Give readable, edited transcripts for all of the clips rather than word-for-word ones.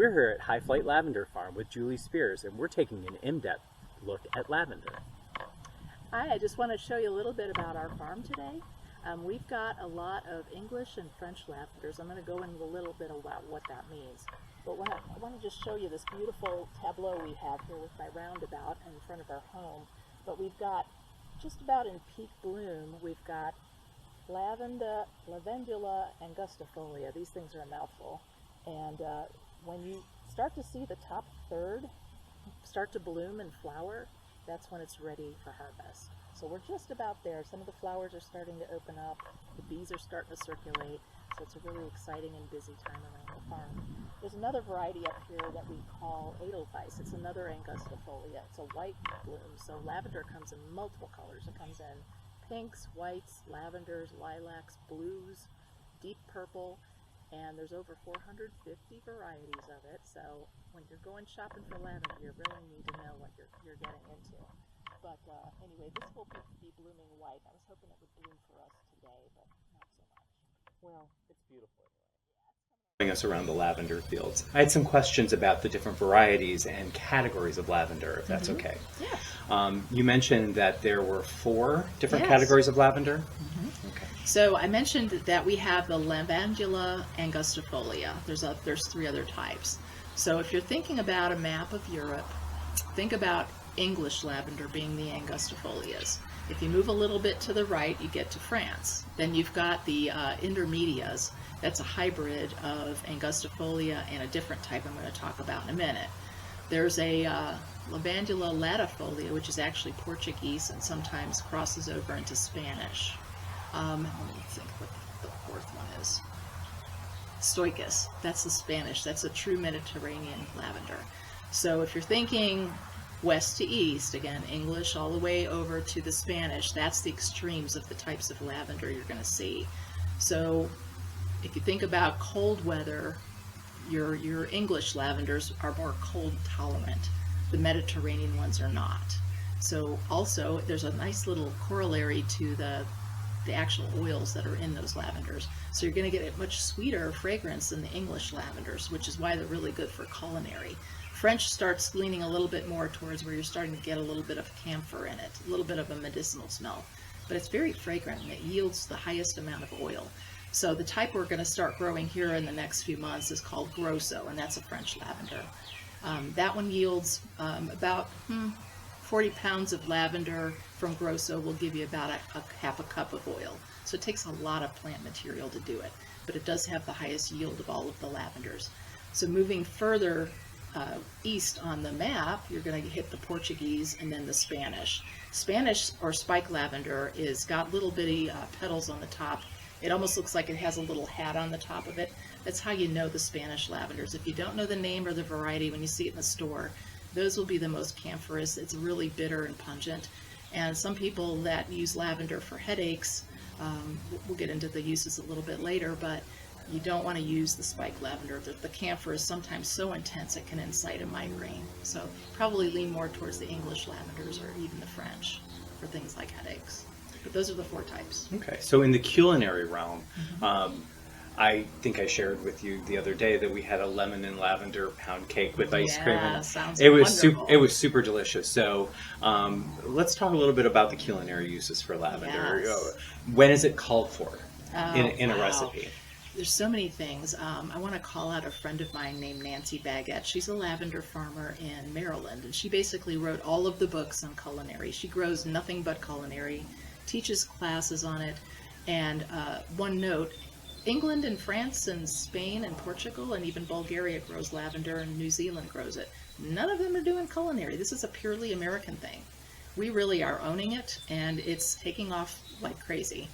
We're here at High Flight Lavender Farm with Julie Spears, and we're taking an in-depth look at lavender. Hi, I just want to show you a little bit about our farm today. We've got a lot of English and French lavenders. I'm going to go into a little bit about what that means. But I want to just show you this beautiful tableau we have here with my roundabout in front of our home. But we've got, just about in peak bloom, we've got lavender, lavandula, angustifolia. These things are a mouthful. And when you start to see the top third start to bloom and flower, that's when it's ready for harvest. So we're just about there. Some of the flowers are starting to open up. The bees are starting to circulate. So it's a really exciting and busy time around the farm. There's another variety up here that we call edelweiss. It's another angustifolia. It's a white bloom. So lavender comes in multiple colors. It comes in pinks, whites, lavenders, lilacs, blues, deep purple, and there's over 450 varieties of it. So when you're going shopping for lavender, you really need to know what you're getting into. But anyway, this will be blooming white. I was hoping it would bloom for us today, but not so much. Well, it's beautiful. Showing us around the lavender fields. I had some questions about the different varieties and categories of lavender, if that's okay. Yeah. You mentioned that there were 4 different categories of lavender. Okay. So I mentioned that we have the Lavandula angustifolia. There's 3 other types. So if you're thinking about a map of Europe, think about English lavender being the angustifolias. If you move a little bit to the right, you get to France. Then you've got the intermedias. That's a hybrid of angustifolia and a different type I'm going to talk about in a minute. There's a Lavandula latifolia, which is actually Portuguese and sometimes crosses over into Spanish. Let me think what the 4th one is. Stoicus. That's the Spanish. That's a true Mediterranean lavender. So if you're thinking west to east, again, English all the way over to the Spanish, that's the extremes of the types of lavender you're going to see. So if you think about cold weather, your English lavenders are more cold tolerant. The Mediterranean ones are not. So also there's a nice little corollary to the actual oils that are in those lavenders. So you're going to get a much sweeter fragrance than the English lavenders, which is why they're really good for culinary. French starts leaning a little bit more towards where you're starting to get a little bit of camphor in it, a little bit of a medicinal smell. But it's very fragrant and it yields the highest amount of oil. So the type we're going to start growing here in the next few months is called Grosso, and that's a French lavender. That one yields about 40 pounds of lavender from Grosso will give you about a half a cup of oil. So it takes a lot of plant material to do it, but it does have the highest yield of all of the lavenders. So moving further east on the map, you're going to hit the Portuguese and then the Spanish. Spanish, or spike lavender, is got little bitty petals on the top. It almost looks like it has a little hat on the top of it. That's how you know the Spanish lavenders. If you don't know the name or the variety when you see it in the store, those will be the most camphorous. It's really bitter and pungent. And some people that use lavender for headaches, we'll get into the uses a little bit later, but you don't want to use the spike lavender. The camphor is sometimes so intense it can incite a migraine. So probably lean more towards the English lavenders or even the French for things like headaches. But those are the 4 types. Okay, so in the culinary realm, I think I shared with you the other day that we had a lemon and lavender pound cake with ice cream. Yeah, sounds wonderful. It was super delicious. So let's talk a little bit about the culinary uses for lavender. Yes. When is it called for in a Wow. recipe? There's so many things. I want to call out a friend of mine named Nancy Baguette. She's a lavender farmer in Maryland, and she basically wrote all of the books on culinary. She grows nothing but culinary, teaches classes on it, and one note, England and France and Spain and Portugal and even Bulgaria grows lavender, and New Zealand grows it. None of them are doing culinary. This is a purely American thing. We really are owning it, and it's taking off like crazy.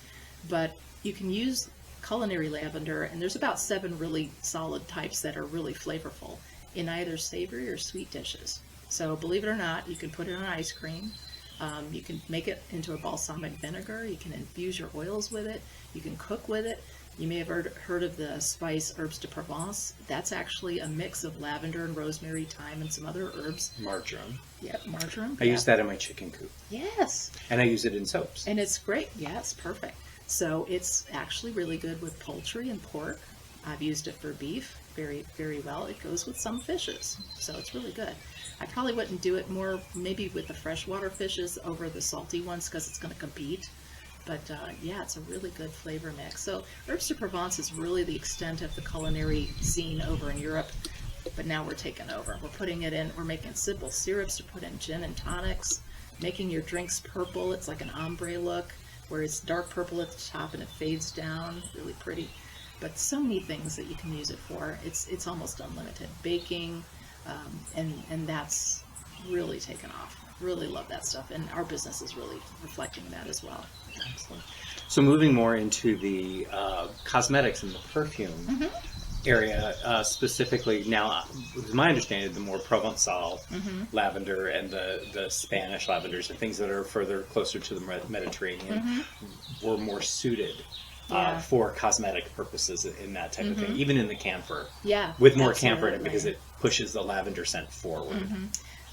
But you can use culinary lavender, and there's about 7 really solid types that are really flavorful in either savory or sweet dishes. So believe it or not, you can put it on ice cream. You can make it into a balsamic vinegar. You can infuse your oils with it. You can cook with it. You may have heard of the spice herbs de Provence. That's actually a mix of lavender and rosemary, thyme, and some other herbs. Marjoram. Yep, marjoram. I use that in my chicken coop. Yes. And I use it in soaps. And it's great. Yes, perfect. So it's actually really good with poultry and pork. I've used it for beef very, very well. It goes with some fishes, so it's really good. I probably wouldn't do it more maybe with the freshwater fishes over the salty ones because it's going to compete. But yeah, it's a really good flavor mix. So Herbs de Provence is really the extent of the culinary scene over in Europe. But now we're taking over. We're putting it in, we're making simple syrups to put in gin and tonics, making your drinks purple. It's like an ombre look, where it's dark purple at the top and it fades down, really pretty. But so many things that you can use it for. It's almost unlimited. Baking, and that's really taken off. Really love that stuff, and our business is really reflecting that as well. Excellent. So moving more into the cosmetics and the perfume area specifically, now, it was my understanding, the more Provençal lavender and the Spanish lavenders and things that are further closer to the Mediterranean were more suited for cosmetic purposes in that type of thing, even in the camphor. Yeah, with more camphor in it because it pushes the lavender scent forward.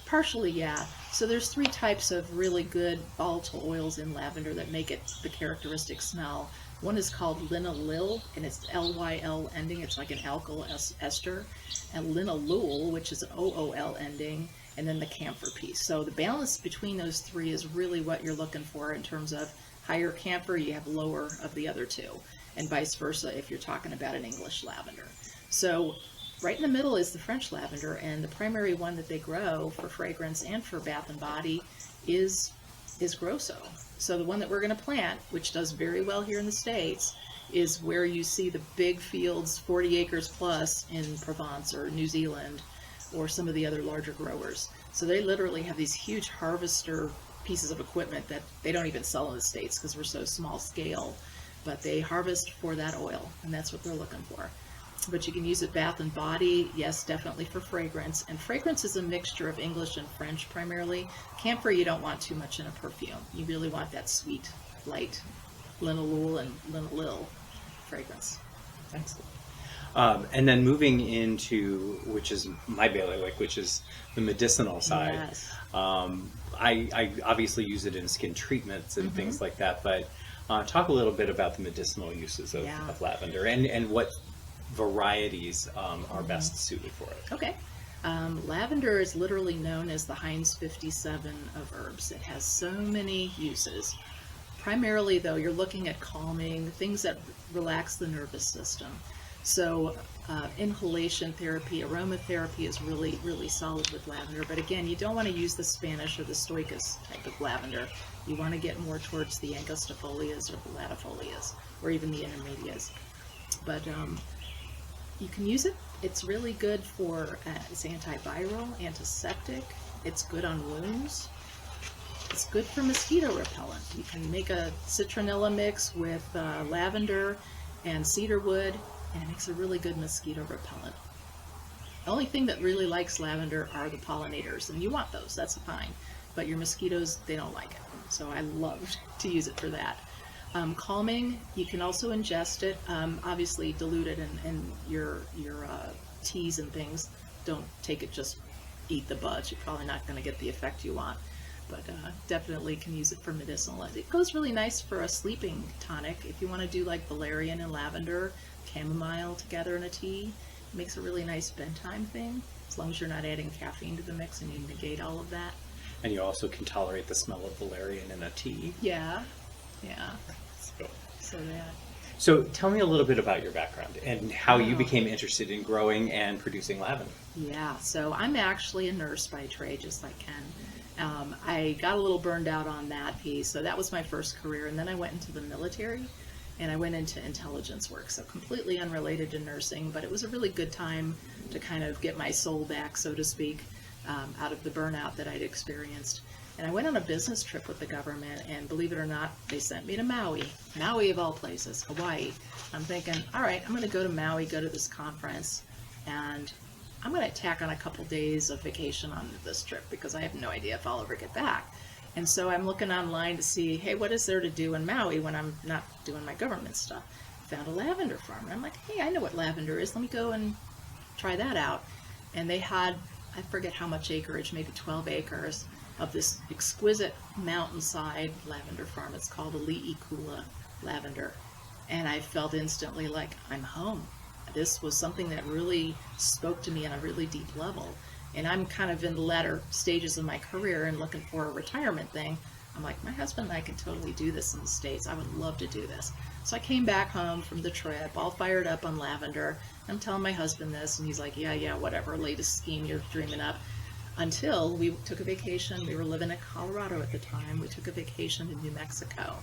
Partially, yeah. So there's 3 types of really good volatile oils in lavender that make it the characteristic smell. One is called linalool, and it's L-Y-L ending. It's like an alkyl ester. And linalool, which is an O-O-L ending, and then the camphor piece. So the balance between those 3 is really what you're looking for in terms of higher camphor, you have lower of the other 2, and vice versa if you're talking about an English lavender. So right in the middle is the French lavender, and the primary one that they grow for fragrance and for bath and body is Grosso. So the one that we're going to plant, which does very well here in the States, is where you see the big fields, 40 acres plus in Provence or New Zealand or some of the other larger growers. So they literally have these huge harvester pieces of equipment that they don't even sell in the States because we're so small scale, but they harvest for that oil, and that's what they're looking for. But you can use it bath and body, yes, definitely for fragrance. And fragrance is a mixture of English and French primarily. Camphor you don't want too much in a perfume. You really want that sweet, light linalool and linalool fragrance. Excellent. And then moving into, which is my bailiwick, which is the medicinal side. Yes. I obviously use it in skin treatments and things like that, but talk a little bit about the medicinal uses of lavender and what varieties are best suited for it. Okay. Lavender is literally known as the Heinz 57 of herbs. It has so many uses. Primarily, though, you're looking at calming, things that relax the nervous system. So inhalation therapy, aromatherapy is really, really solid with lavender. But again, you don't want to use the Spanish or the Stoicus type of lavender. You want to get more towards the angustifolias or the latifolias, or even the intermedias. But you can use it. It's really good for, it's antiviral, antiseptic. It's good on wounds. It's good for mosquito repellent. You can make a citronella mix with lavender and cedarwood, and it makes a really good mosquito repellent. The only thing that really likes lavender are the pollinators, and you want those, that's fine. But your mosquitoes, they don't like it. So I love to use it for that. Calming, you can also ingest it, obviously dilute it in your teas and things. Don't take it, just eat the buds. You're probably not going to get the effect you want, but definitely can use it for medicinal. It goes really nice for a sleeping tonic. If you want to do like valerian and lavender, chamomile together in a tea, it makes a really nice bedtime thing, as long as you're not adding caffeine to the mix and you negate all of that. And you also can tolerate the smell of valerian in a tea. Yeah. So tell me a little bit about your background and how you became interested in growing and producing lavender. Yeah, so I'm actually a nurse by trade, just like Ken. I got a little burned out on that piece, so that was my first career, and then I went into the military, and I went into intelligence work, so completely unrelated to nursing, but it was a really good time to kind of get my soul back, so to speak, out of the burnout that I'd experienced. And I went on a business trip with the government, and believe it or not, they sent me to Maui. Maui of all places, Hawaii. I'm thinking, all right, I'm going to go to Maui, go to this conference, and I'm going to tack on a couple days of vacation on this trip because I have no idea if I'll ever get back. And so I'm looking online to see, hey, what is there to do in Maui when I'm not doing my government stuff? I found a lavender farm. And I'm like, hey, I know what lavender is. Let me go and try that out. And they had, I forget how much acreage, maybe 12 acres, of this exquisite mountainside lavender farm. It's called a Li'ikula lavender. And I felt instantly like I'm home. this was something that really spoke to me on a really deep level. And I'm kind of in the latter stages of my career and looking for a retirement thing. I'm like, my husband and I can totally do this in the States. I would love to do this. So I came back home from the trip, all fired up on lavender. I'm telling my husband this, and he's like, yeah, whatever, latest scheme you're dreaming up. Until we took a vacation. We were living in Colorado at the time. We took a vacation to New Mexico.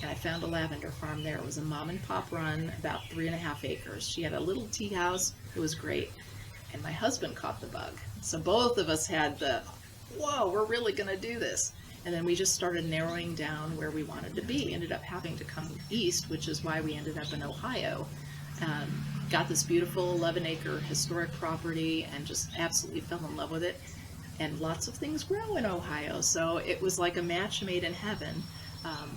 And I found a lavender farm there. It was a mom and pop run, about 3.5 acres. She had a little tea house. It was great. And my husband caught the bug. So both of us had the, whoa, we're really going to do this. And then we just started narrowing down where we wanted to be. Ended up having to come east, which is why we ended up in Ohio. Got this beautiful 11-acre historic property and just absolutely fell in love with it. And lots of things grow in Ohio. So it was like a match made in heaven.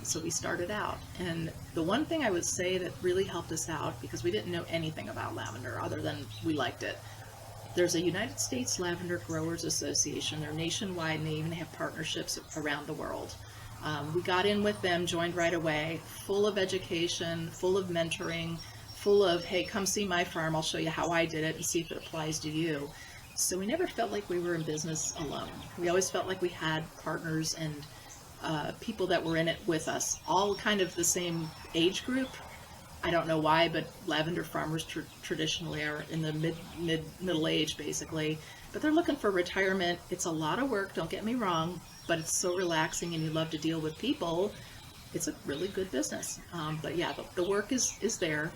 So we started out. And the one thing I would say that really helped us out, because we didn't know anything about lavender other than we liked it, there's a United States Lavender Growers Association. They're nationwide, and they even have partnerships around the world. We got in with them, joined right away, full of education, full of mentoring, full of, hey, come see my farm, I'll show you how I did it and see if it applies to you. So we never felt like we were in business alone. We always felt like we had partners and people that were in it with us, all kind of the same age group. I don't know why, but lavender farmers traditionally are in the middle age, basically. But they're looking for retirement. It's a lot of work, don't get me wrong, but it's so relaxing and you love to deal with people. It's a really good business. But yeah, the work is there.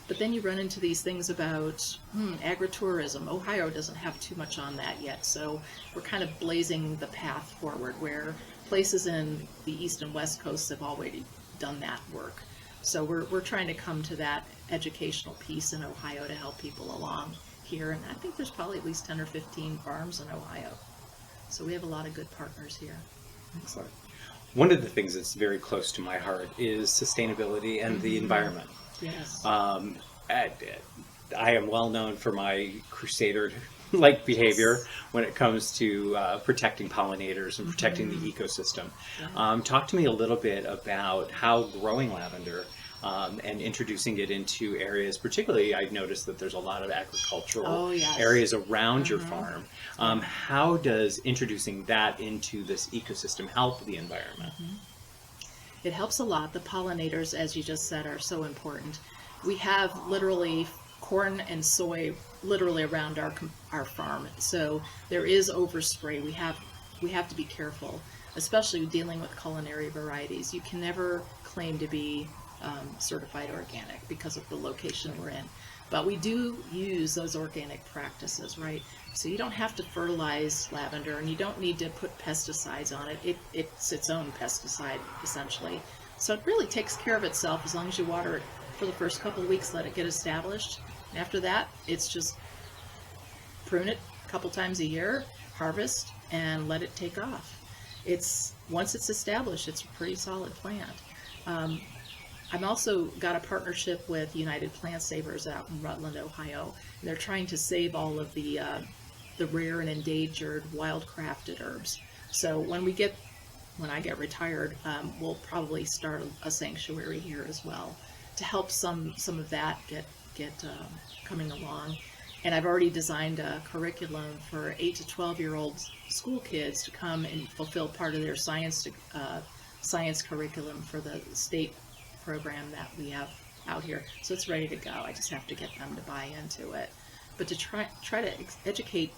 But then you run into these things about agritourism. Ohio doesn't have too much on that yet. So we're kind of blazing the path forward where places in the East and West Coasts have already done that work. So we're trying to come to that educational piece in Ohio to help people along here. And I think there's probably at least 10 or 15 farms in Ohio. So we have a lot of good partners here. Excellent. One of the things that's very close to my heart is sustainability and the environment. Yes. I am well known for my crusader-like behavior when it comes to protecting pollinators and protecting the ecosystem. Yeah. Talk to me a little bit about how growing lavender and introducing it into areas, particularly I've noticed that there's a lot of agricultural areas around your farm. How does introducing that into this ecosystem help the environment? It helps a lot. The pollinators, as you just said, are so important. We have literally corn and soy literally around our farm, so there is overspray. We have to be careful, especially dealing with culinary varieties. You can never claim to be certified organic because of the location we're in, but we do use those organic practices, right? So you don't have to fertilize lavender, and you don't need to put pesticides on it. It's its own pesticide, essentially. So it really takes care of itself as long as you water it for the first couple of weeks, let it get established. And after that, it's just prune it a couple times a year, harvest, and let it take off. Once it's established, it's a pretty solid plant. I've also got a partnership with United Plant Savers out in Rutland, Ohio. And they're trying to save all of the rare and endangered wild-crafted herbs. So when I get retired, we'll probably start a sanctuary here as well to help some of that get coming along. And I've already designed a curriculum for 8 to 12-year-old school kids to come and fulfill part of their science curriculum for the state program that we have out here. So it's ready to go. I just have to get them to buy into it. But to try to educate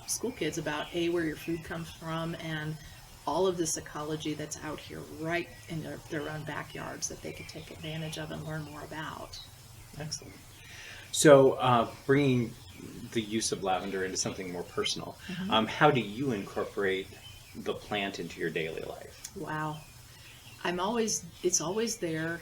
school kids about where your food comes from and all of this ecology that's out here right in their own backyards that they could take advantage of and learn more about. Excellent. So bringing the use of lavender into something more personal, how do you incorporate the plant into your daily life? Wow. It's always there.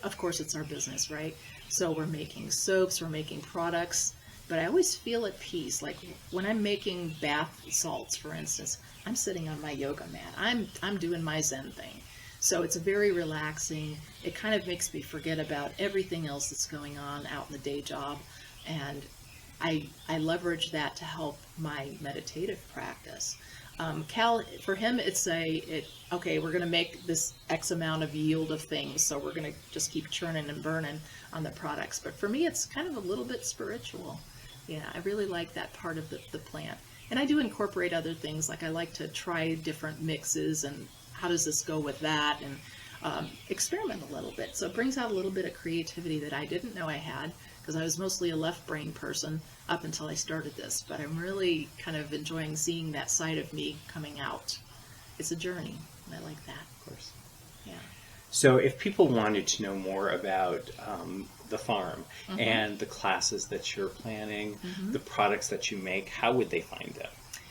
Of course it's our business, right? So we're making soaps, we're making products, but I always feel at peace. Like when I'm making bath salts, for instance, I'm sitting on my yoga mat. I'm doing my Zen thing. So it's very relaxing. It kind of makes me forget about everything else that's going on out in the day job. And I leverage that to help my meditative practice. Cal, for him, okay, we're going to make this X amount of yield of things, so we're going to just keep churning and burning on the products. But for me, it's kind of a little bit spiritual. Yeah, I really like that part of the plant. And I do incorporate other things, like I like to try different mixes and how does this go with that, and experiment a little bit. So it brings out a little bit of creativity that I didn't know I had, because I was mostly a left brain person up until I started this. But I'm really kind of enjoying seeing that side of me coming out. It's a journey, and I like that. Of course. Yeah. So if people wanted to know more about the farm and the classes that you're planning, the products that you make, how would they find them?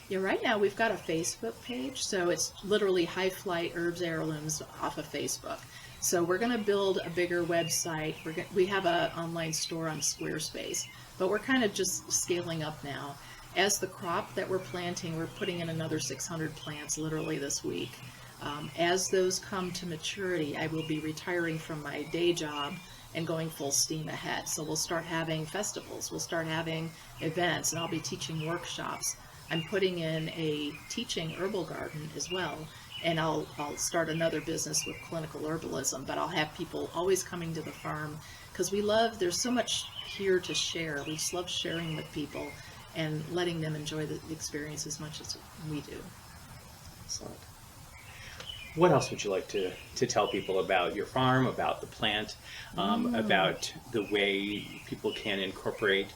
Yeah, right now we've got a Facebook page, so it's literally High Flight Herbs Heirlooms off of Facebook. So we're going to build a bigger website. We have an online store on Squarespace, but we're kind of just scaling up now. As the crop that we're planting, we're putting in another 600 plants literally this week. As those come to maturity, I will be retiring from my day job and going full steam ahead. So we'll start having festivals, we'll start having events, and I'll be teaching workshops. I'm putting in a teaching herbal garden as well, and I'll start another business with clinical herbalism, but I'll have people always coming to the farm because there's so much here to share. We just love sharing with people and letting them enjoy the experience as much as we do. Excellent. What else would you like to tell people about your farm, about the plant, about the way people can incorporate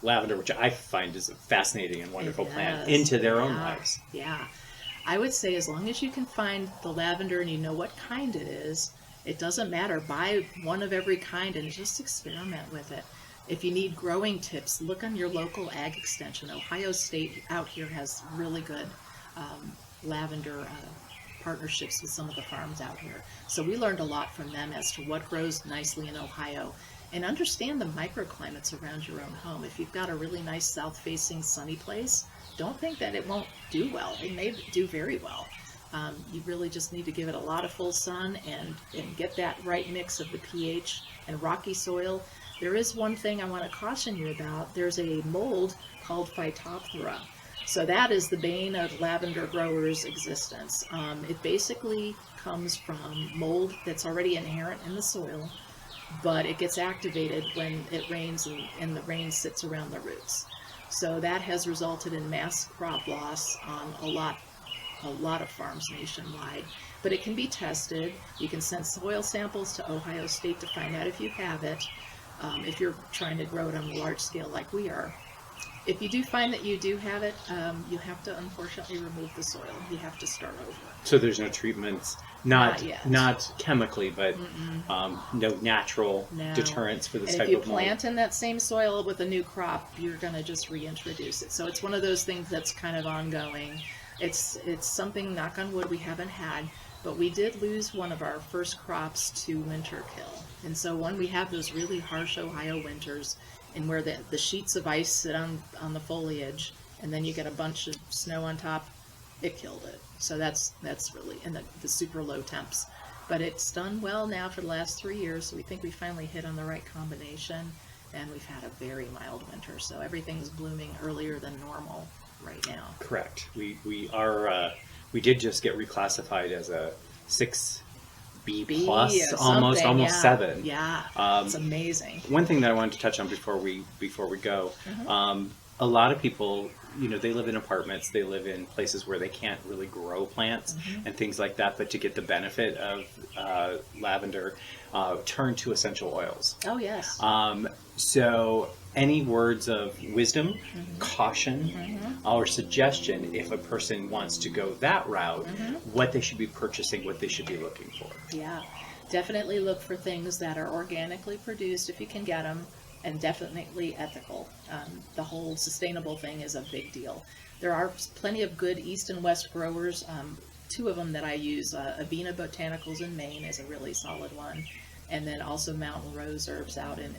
lavender, which I find is a fascinating and wonderful plant, into their own lives? Yeah. I would say as long as you can find the lavender and you know what kind it is, it doesn't matter. Buy one of every kind and just experiment with it. If you need growing tips, look on your local ag extension. Ohio State out here has really good lavender partnerships with some of the farms out here. So we learned a lot from them as to what grows nicely in Ohio. And understand the microclimates around your own home. If you've got a really nice south-facing sunny place, don't think that it won't do well. It may do very well. You really just need to give it a lot of full sun and get that right mix of the pH and rocky soil. There is one thing I want to caution you about. There's a mold called Phytophthora. So that is the bane of lavender growers' existence. It basically comes from mold that's already inherent in the soil, but it gets activated when it rains and the rain sits around the roots. So that has resulted in mass crop loss on a lot of farms nationwide. But it can be tested. You can send soil samples to Ohio State to find out if you have it, if you're trying to grow it on a large scale like we are. If you do find that you do have it, you have to unfortunately remove the soil. You have to start over. So there's no treatments, not chemically, but no natural deterrents for this type of mold. If you plant in that same soil with a new crop, you're going to just reintroduce it. So it's one of those things that's kind of ongoing. It's something, knock on wood, we haven't had, but we did lose one of our first crops to winter kill. And so when we have those really harsh Ohio winters, and where the sheets of ice sit on the foliage, and then you get a bunch of snow on top, it killed it. So that's really, and the super low temps. But it's done well now for the last 3 years, so we think we finally hit on the right combination, and we've had a very mild winter, so everything's blooming earlier than normal right now. Correct. We did just get reclassified as a 6B plus, almost 7. Yeah, it's amazing. One thing that I wanted to touch on before we go, a lot of people, they live in apartments, they live in places where they can't really grow plants and things like that, but to get the benefit of lavender, turn to essential oils. Oh, yes. So any words of wisdom, caution, or suggestion if a person wants to go that route, what they should be purchasing, what they should be looking for? Yeah, definitely look for things that are organically produced if you can get them, and definitely ethical. The whole sustainable thing is a big deal. There are plenty of good East and West growers. 2 of them that I use, Avena Botanicals in Maine is a really solid one, and then also Mountain Rose Herbs out in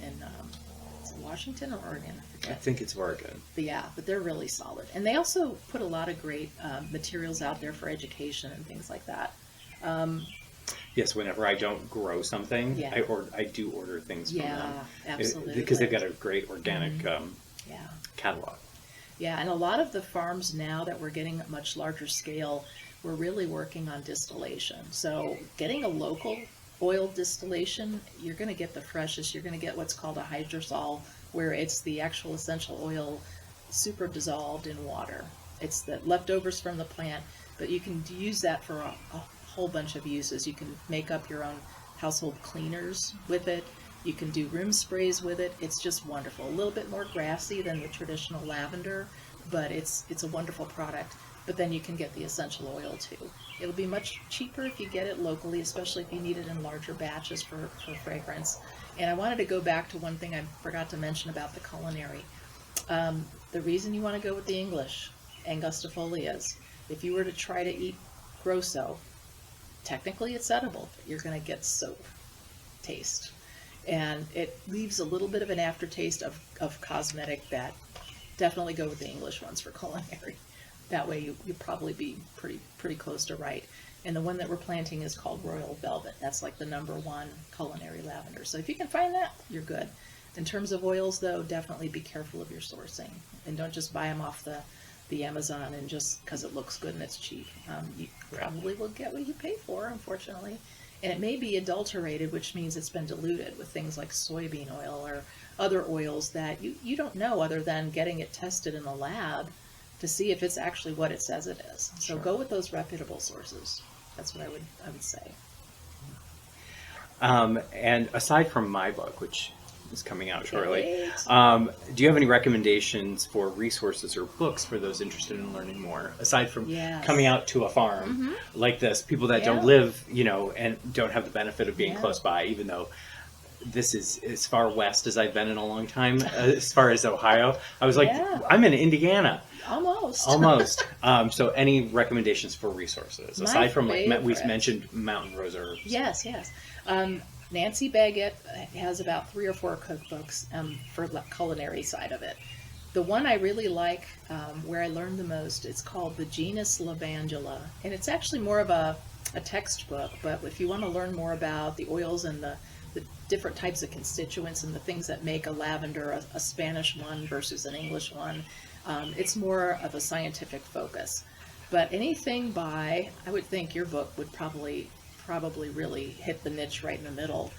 is it Washington or Oregon? I forget. I think it's Oregon. But they're really solid. And they also put a lot of great materials out there for education and things like that. Yes, whenever I don't grow something, I do order things from them. Yeah, absolutely. Because they've got a great organic catalog. Yeah, and a lot of the farms now that we're getting at much larger scale, we're really working on distillation. So getting a local oil distillation, you're going to get the freshest. You're going to get what's called a hydrosol, where it's the actual essential oil super dissolved in water. It's the leftovers from the plant, but you can use that for a whole bunch of uses. You can make up your own household cleaners with it. You can do room sprays with it. It's just wonderful. A little bit more grassy than the traditional lavender, but it's a wonderful product. But then you can get the essential oil too. It'll be much cheaper if you get it locally, especially if you need it in larger batches for fragrance. And I wanted to go back to one thing I forgot to mention about the culinary. The reason you want to go with the English angustifolias, if you were to try to eat grosso, technically it's edible, but you're going to get soap taste. And it leaves a little bit of an aftertaste of cosmetic. That definitely go with the English ones for culinary. That way you'll probably be pretty close to right. And the one that we're planting is called Royal Velvet. That's like the #1 culinary lavender. So if you can find that, you're good. In terms of oils, though, definitely be careful of your sourcing. And don't just buy them off the Amazon and just because it looks good and it's cheap. You probably will get what you pay for, unfortunately. And it may be adulterated, which means it's been diluted with things like soybean oil or other oils that you don't know other than getting it tested in the lab to see if it's actually what it says it is. So Sure. go with those reputable sources. That's what I would say. And aside from my book, which is coming out shortly, Great. do you have any recommendations for resources or books for those interested in learning more? Aside from Yes. coming out to a farm like this, people that Yeah. don't live, and don't have the benefit of being Yeah. close by, even though this is as far west as I've been in a long time, as far as Ohio. I was like, Yeah. I'm in Indiana. Almost. Almost. So any recommendations for resources? My Aside from, like, we favorite. mentioned Mountain Rose Herbs. Yes. Nancy Baggett has about 3 or 4 cookbooks for the culinary side of it. The one I really like, where I learned the most, it's called the genus Lavandula, and it's actually more of a textbook, but if you want to learn more about the oils and the different types of constituents and the things that make a lavender a Spanish one versus an English one, it's more of a scientific focus. But anything by, I would think your book would probably really hit the niche right in the middle,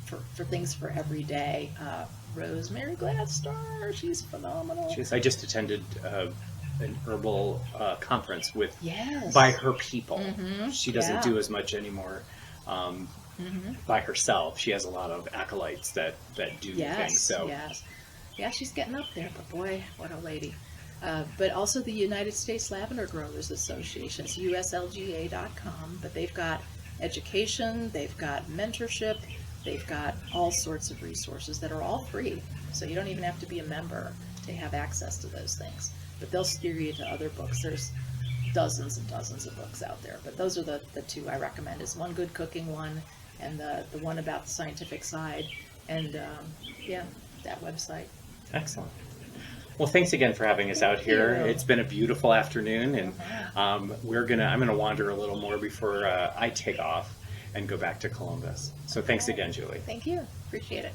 for things for every day. Rosemary Gladstar, she's phenomenal. I just attended an herbal conference with Yes. by her people. Mhm. She doesn't Yeah. do as much anymore by herself. She has a lot of acolytes that do the things. So Yes. Yeah, she's getting up there, but boy, what a lady. But also the United States Lavender Growers Association, it's uslga.com, but they've got education, they've got mentorship, they've got all sorts of resources that are all free. So you don't even have to be a member to have access to those things. But they'll steer you to other books. There's dozens and dozens of books out there. But those are the 2 I recommend. Is one good cooking one, and the one about the scientific side, and that website. excellent. Well, thanks again for having us out here. you. It's been a beautiful afternoon, and I'm gonna wander a little more before I take off and go back to Columbus. So thanks again, Julie. Thank you. Appreciate it.